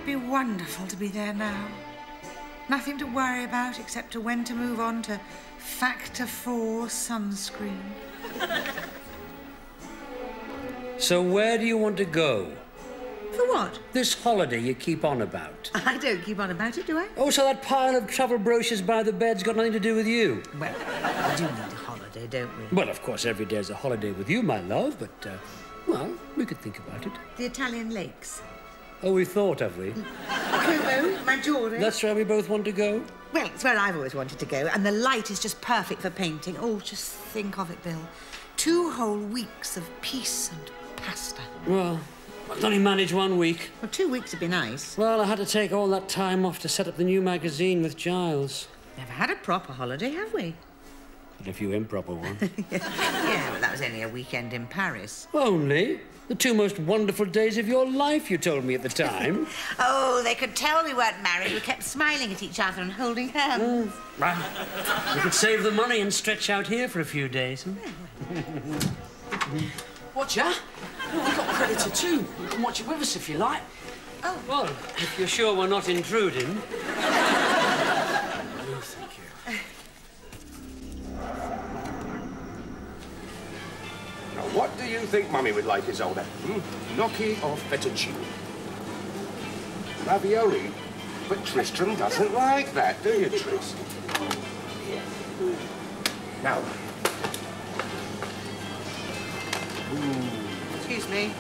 be wonderful to be there now. Nothing to worry about except to when to move on to Factor 4 sunscreen. So where do you want to go? For what? This holiday you keep on about. I don't keep on about it, do I? Oh, so that pile of travel brochures by the bed's got nothing to do with you? Well, we do need a holiday, don't we? Well, of course, every day's a holiday with you, my love, but, well, we could think about it. The Italian lakes. Oh, we thought, have we? Como, Maggiore. That's where we both want to go? Well, it's where I've always wanted to go, and the light is just perfect for painting. Oh, just think of it, Bill. 2 whole weeks of peace and pasta. Well, I can only manage 1 week. Well, 2 weeks would be nice. Well, I had to take all that time off to set up the new magazine with Giles. Never had a proper holiday, have we? Had a few improper ones. Yeah, but that was only a weekend in Paris. Only? The 2 most wonderful days of your life, you told me at the time. Oh, they could tell we weren't married. We kept smiling at each other and holding hands. Well, we could save the money and stretch out here for a few days. Watch ya. We've got Predator 2. You can watch it with us if you like. Oh. Well, if you're sure we're not intruding. No, thank you. Now, what do you think Mummy would like is older? Gnocchi or fettuccine? Ravioli? But Tristram doesn't like that, do you, Tris? Now. Excuse me.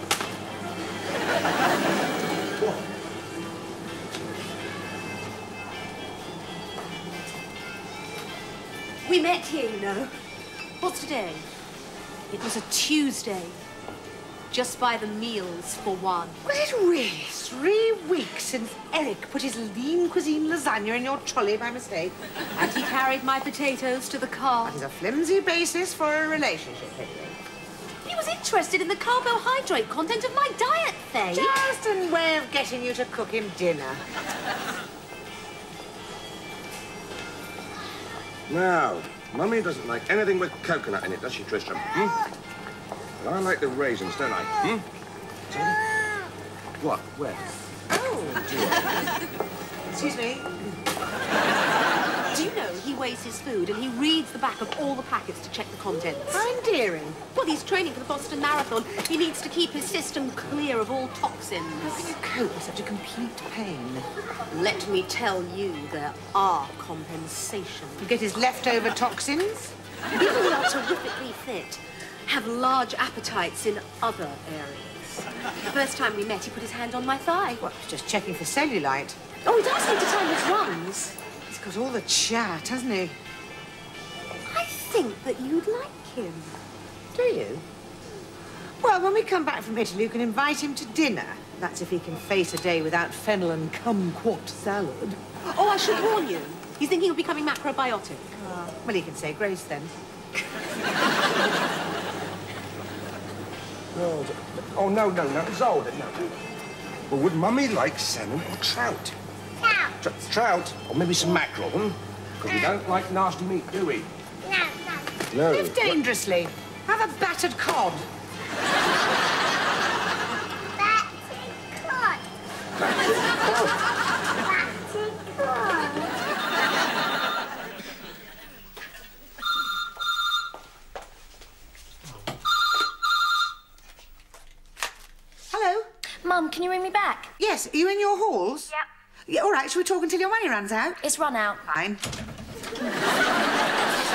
We met here, you know. What's today? It was a Tuesday. Just by the meals, for one. Was it really 3 weeks since Eric put his lean cuisine lasagna in your trolley by mistake? And he carried my potatoes to the car. That is a flimsy basis for a relationship, anyway. He was interested in the carbohydrate content of my diet, Faye. Just a way of getting you to cook him dinner. Now, Mummy doesn't like anything with coconut in it, does she, Tristram? Well, I like the raisins, don't I? What? Where? Oh, dear. Excuse me. Do you know he weighs his food and he reads the back of all the packets to check the contents? How endearing. Well, he's training for the Boston Marathon. He needs to keep his system clear of all toxins. How can you cope with such a complete pain? Let me tell you, there are compensations. You get his leftover toxins? People who are terrifically fit have large appetites in other areas. The first time we met, he put his hand on my thigh. What, just checking for cellulite? Oh, he does need to time his runs. He's got all the chat, hasn't he? I think that you'd like him. Do you? Well, when we come back from Italy, you can invite him to dinner. That's if he can face a day without fennel and kumquat salad. Oh, I should warn you. He's thinking of becoming macrobiotic. Well, he can say grace then. Oh, no, Zolder, no. Well, would Mummy like salmon or trout? Trout. Trout? Or maybe some mackerel, Because we don't like nasty meat, do we? No. Live dangerously. Have a battered cod. Hello? Mum, can you ring me back? Yes, are you in your halls? Yep. Yeah, all right, shall we talk until your money runs out? It's run out. Fine. So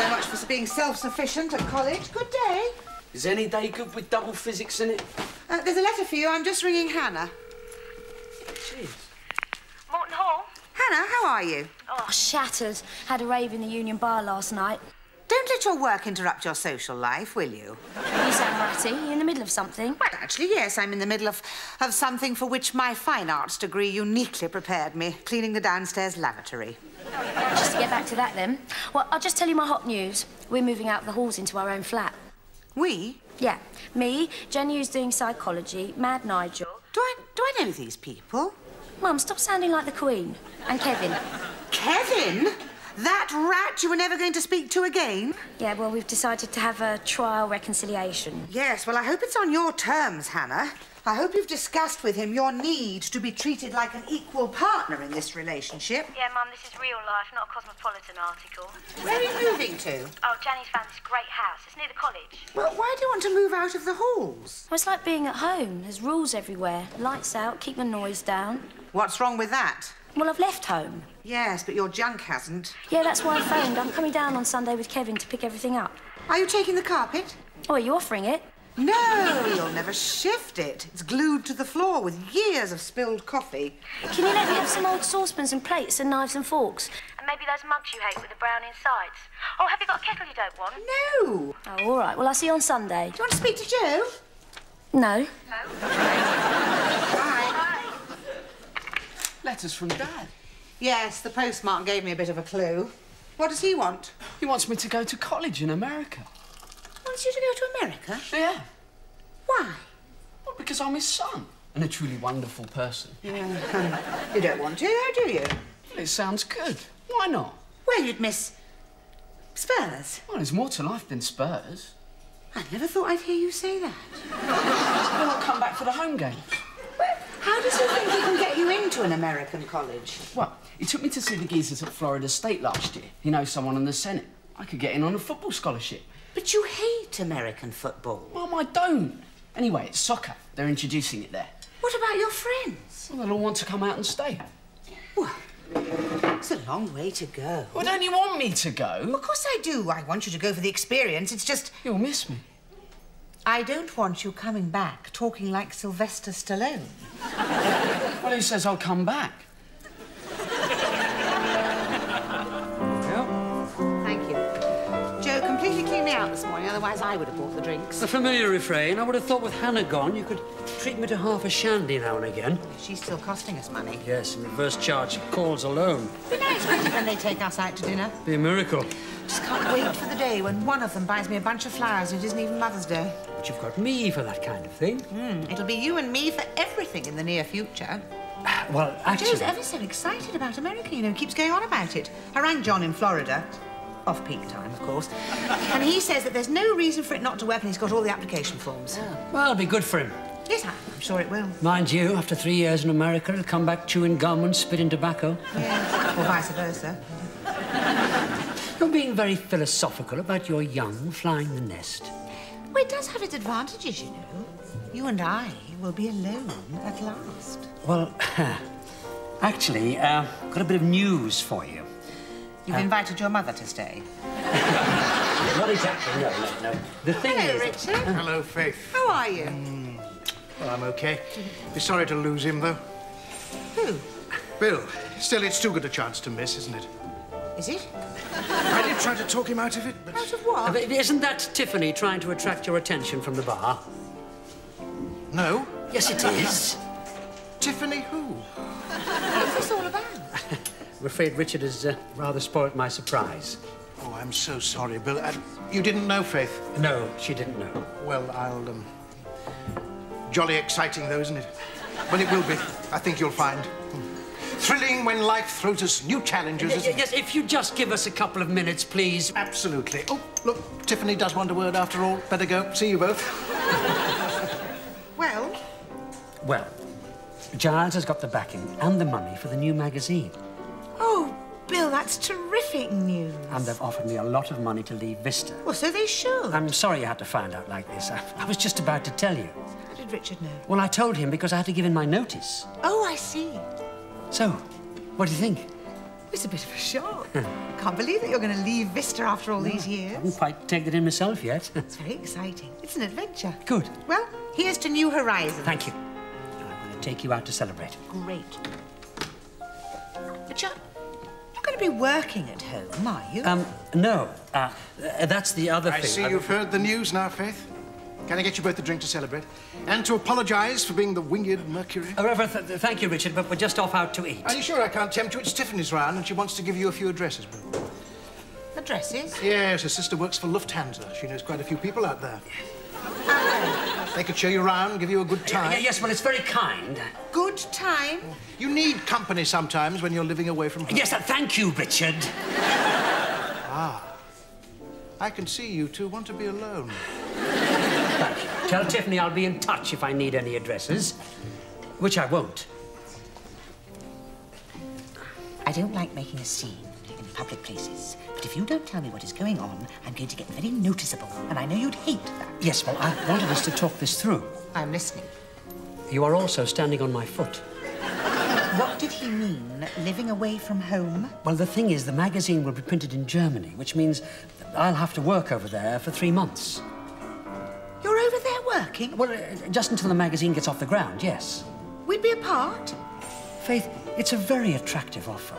much for being self-sufficient at college. Good day. Is any day good with double physics in it? There's a letter for you. I'm just ringing Hannah. Cheers. Morton Hall? Hannah, how are you? Oh, shattered. Had a rave in the Union Bar last night. Don't let your work interrupt your social life, will you? You sound ratty. You in the middle of something? Well, actually, yes. I'm in the middle of something for which my fine arts degree uniquely prepared me. Cleaning the downstairs lavatory. Just to get back to that, then. Well, I'll just tell you my hot news. We're moving out of the halls into our own flat. We? Yeah. Me, Jenny, who's doing psychology, Mad Nigel. Do I know these people? Mum, stop sounding like the Queen. And Kevin. Kevin? That rat you were never going to speak to again? Yeah, well, we've decided to have a trial reconciliation. Yes, well, I hope it's on your terms, Hannah. I hope you've discussed with him your need to be treated like an equal partner in this relationship. Yeah, Mum, this is real life, not a cosmopolitan article. Where are you moving to? Oh, Janny's found this great house. It's near the college. Well, why do you want to move out of the halls? Well, it's like being at home. There's rules everywhere. Lights out, keep the noise down. What's wrong with that? Well, I've left home. Yes, but your junk hasn't. Yeah, that's why I phoned. I'm coming down on Sunday with Kevin to pick everything up. Are you taking the carpet? Oh, are you offering it? No, you'll never shift it. It's glued to the floor with years of spilled coffee. Can you let me have some old saucepans and plates and knives and forks? And maybe those mugs you hate with the brown insides. Oh, have you got a kettle you don't want? No. Oh, all right. Well, I'll see you on Sunday. Do you want to speak to Joe? No. Bye. Letters from Dad. Yes, the postmark gave me a bit of a clue. What does he want? He wants me to go to college in America. Wants you to go to America? Yeah. Why? Well, because I'm his son and a truly wonderful person. Yeah. You don't want to, do you? Well, it sounds good. Why not? Well, you'd miss Spurs. Well, there's more to life than Spurs. I never thought I'd hear you say that. Well, I'll come back for the home game. How does he think he can get you into an American college? Well, he took me to see the geezers at Florida State last year. He knows someone in the Senate. I could get in on a football scholarship. But you hate American football. Mum, I don't. Anyway, it's soccer. They're introducing it there. What about your friends? Well, they'll all want to come out and stay. Well, it's a long way to go. Well, don't you want me to go? Of course I do. I want you to go for the experience. It's just... You'll miss me. I don't want you coming back talking like Sylvester Stallone. Well, who says I'll come back? Thank you. Joe completely cleaned me out this morning, otherwise I would have bought the drinks. The familiar refrain. I would have thought with Hannah gone, you could treat me to half a shandy now and again. She's still costing us money. Yes, and reverse charge calls alone. Be nice, wouldn't it, when they take us out to dinner? Be a miracle. Just can't wait for the day when one of them buys me a bunch of flowers and it isn't even Mother's Day. But you've got me for that kind of thing. It'll be you and me for everything in the near future. Well, actually... Joe's ever so excited about America, you know, keeps going on about it. I rang John in Florida, off-peak time, of course, and he says that there's no reason for it not to work and he's got all the application forms. Well, it'll be good for him. Yes, I'm sure it will. Mind you, after 3 years in America, he'll come back chewing gum and spitting tobacco. Yeah, or vice versa. You're being very philosophical about your young flying the nest. Well, it does have its advantages, you know. You and I will be alone at last. Well, actually, got a bit of news for you. You've invited your mother to stay. Not exactly, no. The thing Hello, is... Richard. Hello, Faith. How are you? Well, I'm okay. Be sorry to lose him, though. Who? Bill. Still, it's too good a chance to miss, isn't it? Is it? I did try to talk him out of it, but... Out of what? Isn't that Tiffany trying to attract your attention from the bar? No. Yes, it is. Tiffany who? What's this all about? I'm afraid Richard has rather spoilt my surprise. Oh, I'm so sorry, Bill. You didn't know, Faith? No, she didn't know. Well, I'll, Jolly exciting, though, isn't it? Well, it will be. I think you'll find. Thrilling when life throws us new challenges, isn't it? Yes, if you just give us a couple of minutes, please. Absolutely. Oh, look, Tiffany does want a word after all. Better go. See you both. Well? Well, Giles has got the backing and the money for the new magazine. Oh, Bill, that's terrific news. And they've offered me a lot of money to leave Vista. Well, so they should. I'm sorry you had to find out like this. I was just about to tell you. How did Richard know? Well, I told him because I had to give in my notice. Oh, I see. So, what do you think? It's a bit of a shock. Can't believe that you're going to leave Vista after all these I years. haven't quite taken it in myself yet. It's very exciting. It's an adventure. Good. Well, here's to new horizons. Thank you. I'm going to take you out to celebrate. Great. But you're not going to be working at home, are you? No. That's the other thing. I see you've heard the news now, Faith. Can I get you both a drink to celebrate? And to apologise for being the winged Mercury? Thank you, Richard, but we're just off out to eat. Are you sure I can't tempt you? It's Tiffany's round and she wants to give you a few addresses. Addresses? Yes, her sister works for Lufthansa. She knows quite a few people out there. They could show you around, give you a good time. Yes, well, it's very kind. Good time? You need company sometimes when you're living away from home. Yes, thank you, Richard. I can see you two want to be alone. Thank you. Tell Tiffany I'll be in touch if I need any addresses, which I won't. I don't like making a scene in public places, but if you don't tell me what is going on, I'm going to get very noticeable, and I know you'd hate that. Yes, well, I wanted us to talk this through. I'm listening. You are also standing on my foot. What did he mean, living away from home? Well, the thing is, the magazine will be printed in Germany, which means I'll have to work over there for 3 months. You're over there working? Well, just until the magazine gets off the ground, yes. We'd be apart? Faith, it's a very attractive offer.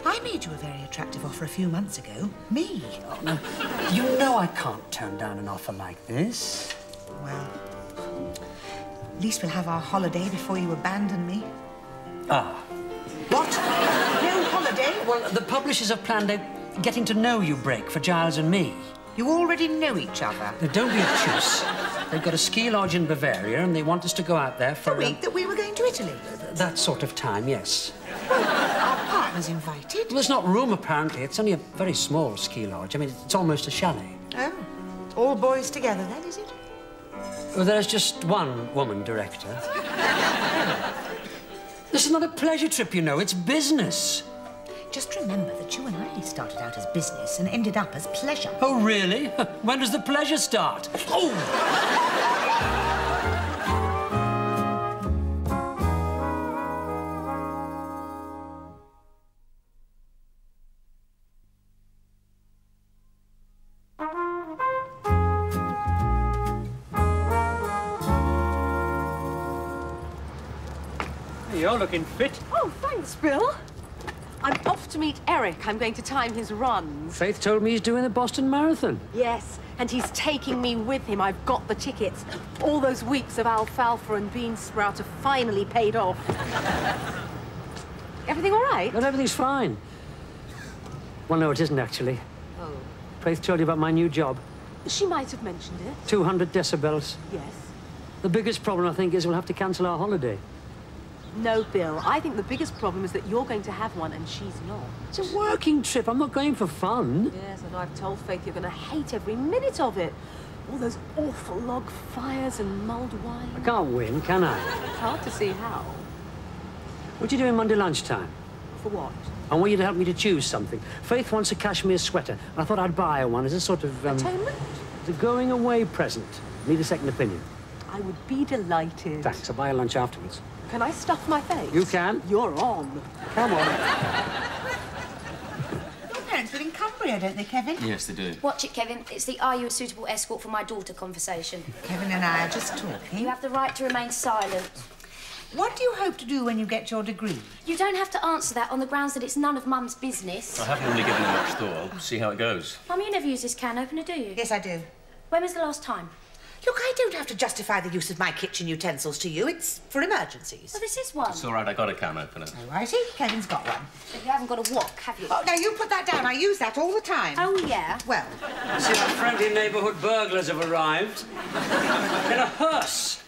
I made you a very attractive offer a few months ago. Me. Oh, no. You know I can't turn down an offer like this. Well, at least we'll have our holiday before you abandon me. Ah. What? No holiday? Well, the publishers have planned a getting to know you break for Giles and me. You already know each other. Now, don't be obtuse. They've got a ski lodge in Bavaria and they want us to go out there for... The week that we were going to Italy? That sort of time, yes. Well, our partner's invited. Well, there's not room, apparently. It's only a very small ski lodge. I mean, it's almost a chalet. Oh. All boys together, then, is it? Well, there's just one woman director. This is not a pleasure trip, you know. It's business. Just remember that you and I started out as business and ended up as pleasure. Oh, really? When does the pleasure start? Oh! You're looking fit. Oh, thanks, Bill. I'm off to meet Eric. I'm going to time his runs. Faith told me he's doing the Boston Marathon. Yes, and he's taking me with him. I've got the tickets. All those weeks of alfalfa and bean sprout have finally paid off. Everything all right? But everything's fine. Well, no, it isn't, actually. Oh. Faith told you about my new job. She might have mentioned it. 200 decibels. Yes. The biggest problem, I think, is we'll have to cancel our holiday. No, Bill. I think the biggest problem is that you're going to have one and she's not. It's a working trip. I'm not going for fun. Yes, and I've told Faith you're going to hate every minute of it. All those awful log fires and mulled wine. I can't win, can I? It's hard to see how. What are you doing Monday lunchtime? For what? I want you to help me to choose something. Faith wants a cashmere sweater, and I thought I'd buy her one as a sort of... Atonement? The going-away present. Need a second opinion. I would be delighted. Thanks. I'll buy her lunch afterwards. Can I stuff my face? You can. You're on. Come on. Your parents live in Cumbria, don't they, Kevin? Yes, they do. Watch it, Kevin. It's the "Are you a suitable escort for my daughter" conversation. Kevin and I are just talking. You have the right to remain silent. What do you hope to do when you get your degree? You don't have to answer that on the grounds that it's none of Mum's business. I haven't really given it much thought. I'll see how it goes. Mum, you never use this can opener, do you? Yes, I do. When was the last time? Look, I don't have to justify the use of my kitchen utensils to you. It's for emergencies. Well, this is one. It's all right, I got a can opener. Oh, I see. Kevin's got one. But you haven't got a wok, have you? Oh, now you put that down. I use that all the time. Oh, yeah? Well, See, our friendly neighbourhood burglars have arrived. In a hearse.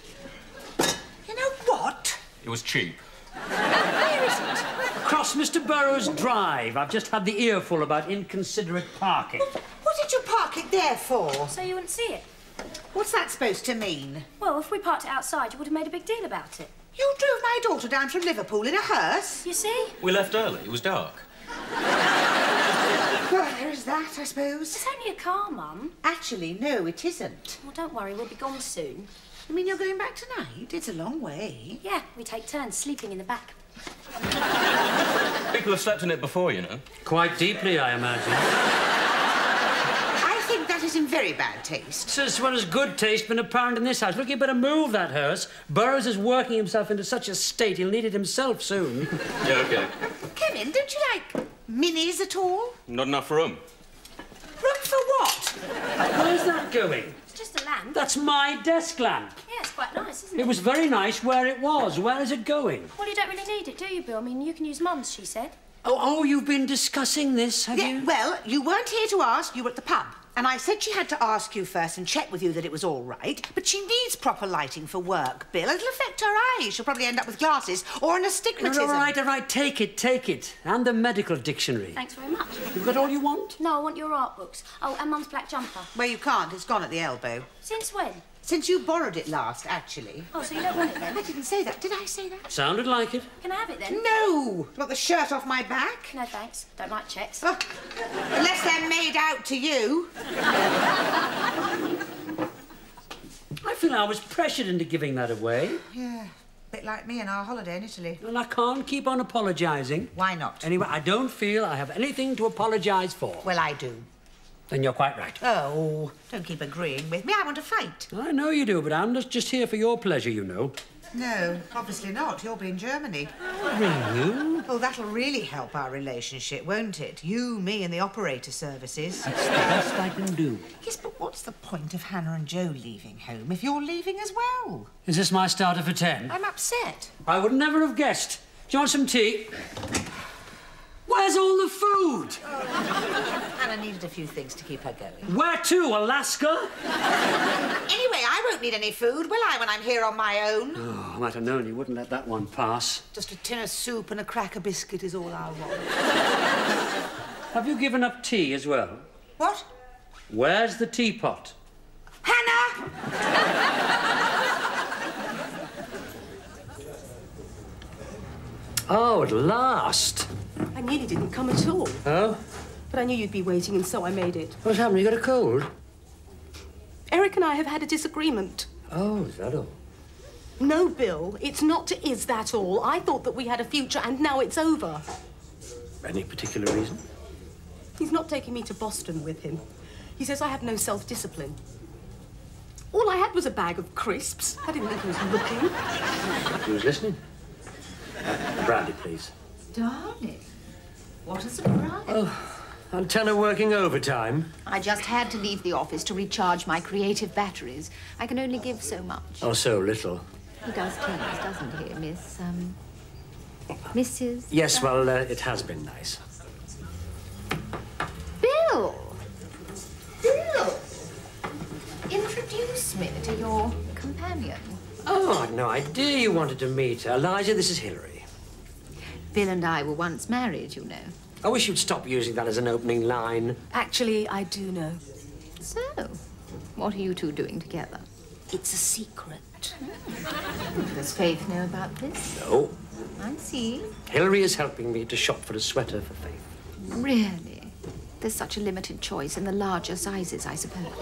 you know what? It was cheap. Where is it? Across Mr. Burrows' drive. I've just had the earful about inconsiderate parking. What did you park it there for? So you wouldn't see it? What's that supposed to mean? Well, if we parked it outside, you would have made a big deal about it. You drove my daughter down from Liverpool in a hearse? You see? We left early. It was dark. Well, there is that, I suppose. It's only a car, Mum. Actually, no, it isn't. Well, don't worry, we'll be gone soon. You mean you're going back tonight? It's a long way. Yeah, we take turns sleeping in the back. People have slept in it before, you know. Quite deeply, I imagine. I think that is in very bad taste. It's as well as good taste been apparent in this house. Look, you better move that hearse. Burrows is working himself into such a state he'll need it himself soon. Yeah, OK. Kevin, don't you like minis at all? Not enough room. Room for what? Where's that going? It's just a lamp. That's my desk lamp. Yeah, it's quite nice, isn't it? It was very nice where it was. Where is it going? Well, you don't really need it, do you, Bill? I mean, you can use Mum's, she said. Oh, you've been discussing this, have Yeah, you? well, you weren't here to ask. You were at the pub. And I said she had to ask you first and check with you that it was all right. But she needs proper lighting for work, Bill. It'll affect her eyes. She'll probably end up with glasses or an astigmatism. All right. Take it. And the medical dictionary. Thanks very much. You've got all you want? No, I want your art books. Oh, and Mum's black jumper. Well, you can't. It's gone at the elbow. Since when? Since you borrowed it last, actually. Oh, so you don't want it then? I didn't say that. Did I say that? Sounded like it. Can I have it then? No! Do you want the shirt off my back? No, thanks. Don't like checks. Oh, unless they're made out to you. I feel I was pressured into giving that away. Yeah, a bit like me in our holiday in Italy. And I can't keep on apologising. Why not? Anyway, I don't feel I have anything to apologise for. Well, I do. Then you're quite right. Oh, don't keep agreeing with me. I want to fight. I know you do, but I'm just here for your pleasure, you know. No, obviously not. You'll be in Germany. Really? Oh, that'll really help our relationship, won't it? You, me, and the operator services. That's the best I can do. Yes, but what's the point of Hannah and Joe leaving home if you're leaving as well? Is this my starter for 10? I'm upset. I would never have guessed. Do you want some tea? Where's all the food? Hannah needed a few things to keep her going. Where to, Alaska? Anyway, I won't need any food, will I, when I'm here on my own? Oh, I might have known you wouldn't let that one pass. Just a tin of soup and a cracker biscuit is all I want. Have you given up tea as well? What? Where's the teapot? Hannah! Oh, at last. I nearly didn't come at all. Oh? But I knew you'd be waiting, and so I made it. What's happened? You got a cold? Eric and I have had a disagreement. Oh, is that all? No, Bill, it's not is that all. I thought that we had a future, and now it's over. Any particular reason? He's not taking me to Boston with him. He says I have no self-discipline. All I had was a bag of crisps. I didn't think he was looking. He was listening. Brandy, please. Darling, what a surprise. Oh, antenna working overtime? I just had to leave the office to recharge my creative batteries. I can only give so much. Oh, so little. He does tease, doesn't he, Mrs. Yes, well, it has been nice. Bill! Bill! Introduce me to your companion. Oh, I'd no idea you wanted to meet her. Eliza, this is Hilary. Bill and I were once married, you know. I wish you'd stop using that as an opening line. Actually, I do know. So, what are you two doing together? It's a secret. Does Faith know about this? No. I see. Hilary is helping me to shop for a sweater for Faith. Really? There's such a limited choice in the larger sizes, I suppose.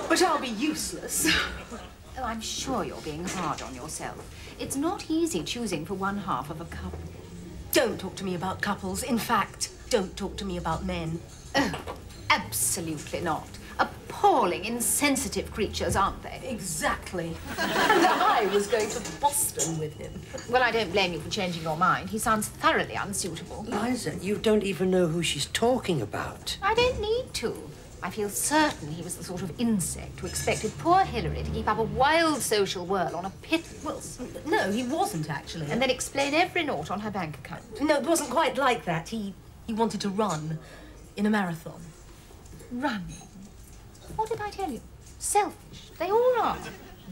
But I'll be useless. Oh, I'm sure you're being hard on yourself. It's not easy choosing for one half of a couple. Don't talk to me about couples. In fact, don't talk to me about men. Oh, absolutely not. Appalling, insensitive creatures, aren't they? Exactly. And I was going to Boston with him. Well, I don't blame you for changing your mind. He sounds thoroughly unsuitable. Eliza, you don't even know who she's talking about. I don't need to. I feel certain he was the sort of insect who expected poor Hilary to keep up a wild social whirl on a pit. Well, no, he wasn't, actually. And then explain every nought on her bank account. No, it wasn't quite like that. He wanted to run in a marathon. Running? What did I tell you? Selfish. They all are.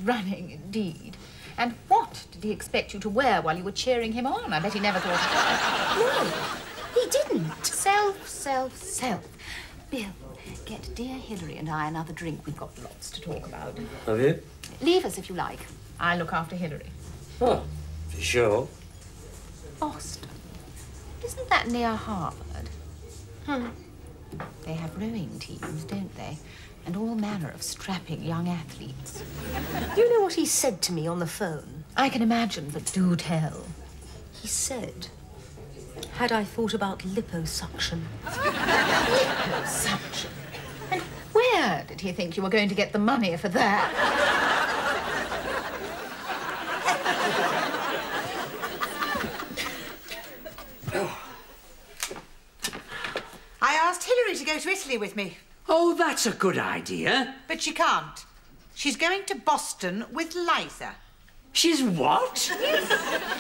Running, indeed. And what did he expect you to wear while you were cheering him on? I bet he never thought of that. No, he didn't. Self, self, self. Bill, get dear Hilary and I another drink. We've got lots to talk about. Have you? Leave us if you like. I'll look after Hilary. Oh, for sure. Boston. Isn't that near Harvard? They have rowing teams, don't they? And all manner of strapping young athletes. You know what he said to me on the phone? I can imagine, but do tell. He said, had I thought about liposuction? Liposuction? And where did he think you were going to get the money for that? I asked Hilary to go to Italy with me. Oh, that's a good idea. But she can't. She's going to Boston with Liza. She's what? Yes.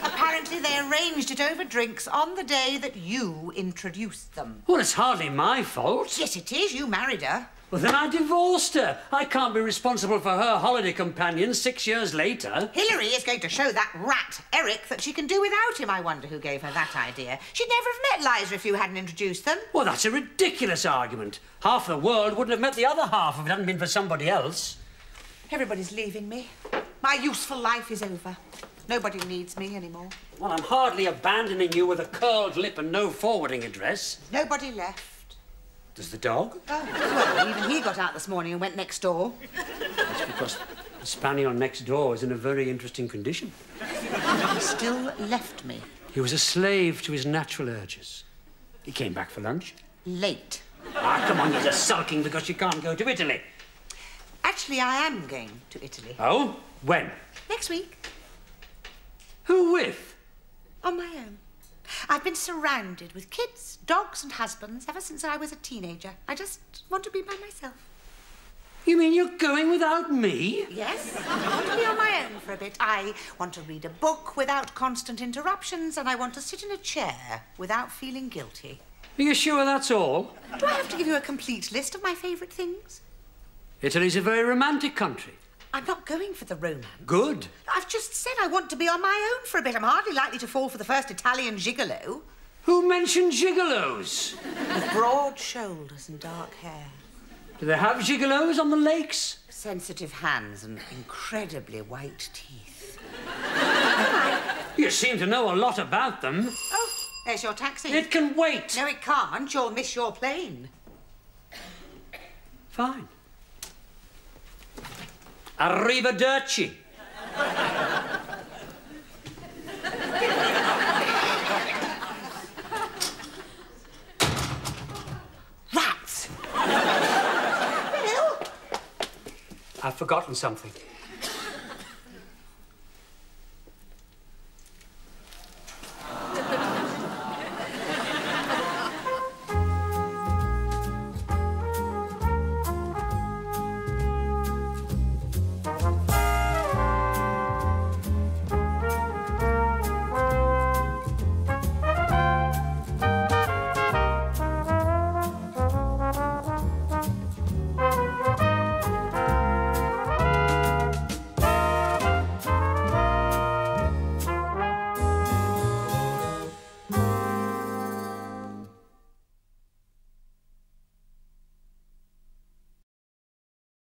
Apparently they arranged it over drinks on the day that you introduced them. Well, it's hardly my fault. Yes, it is. You married her. Well, then I divorced her. I can't be responsible for her holiday companion 6 years later. Hilary is going to show that rat, Eric, that she can do without him. I wonder who gave her that idea. She'd never have met Liza if you hadn't introduced them. Well, that's a ridiculous argument. Half the world wouldn't have met the other half if it hadn't been for somebody else. Everybody's leaving me. My useful life is over. Nobody needs me anymore. Well, I'm hardly abandoning you with a curled lip and no forwarding address. Nobody left. Does the dog? Oh, well, even he got out this morning and went next door. That's because the spaniel next door is in a very interesting condition. He still left me. He was a slave to his natural urges. He came back for lunch. Late. Ah, come on, you're just sulking because you can't go to Italy. Actually, I am going to Italy. Oh? When? Next week. Who with? On my own. I've been surrounded with kids, dogs and husbands ever since I was a teenager. I just want to be by myself. You mean you're going without me? Yes, I want to be on my own for a bit. I want to read a book without constant interruptions, and I want to sit in a chair without feeling guilty. Are you sure that's all? Do I have to give you a complete list of my favourite things? Italy's a very romantic country. I'm not going for the romance. Good. I've just said I want to be on my own for a bit. I'm hardly likely to fall for the first Italian gigolo. Who mentioned gigolos? With broad shoulders and dark hair. Do they have gigolos on the lakes? Sensitive hands and incredibly white teeth. You seem to know a lot about them. Oh, there's your taxi. It can wait. No, it can't. You'll miss your plane. Fine. Arrivederci. Rats! I've forgotten something.